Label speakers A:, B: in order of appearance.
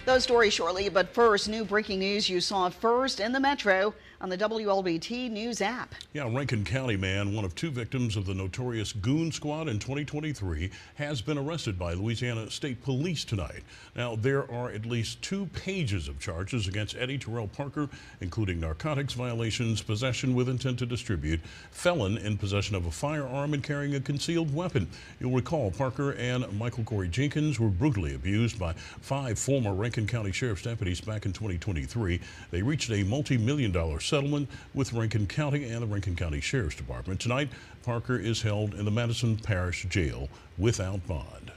A: Those stories shortly, but first, new breaking news you saw first in the Metro on the WLBT News app.
B: Yeah, Rankin County man, one of two victims of the notorious Goon Squad in 2023, has been arrested by Louisiana State Police tonight. Now, there are at least 2 pages of charges against Eddie Terrell Parker, including narcotics violations, possession with intent to distribute, felon in possession of a firearm, and carrying a concealed weapon. You'll recall Parker and Michael Corey Jenkins were brutally abused by 5 former Rankin County Sheriff's deputies back in 2023. They reached a multi-million-dollar settlement with Rankin County and the Rankin County Sheriff's Department. Tonight, Parker is held in the Madison Parish Jail without bond.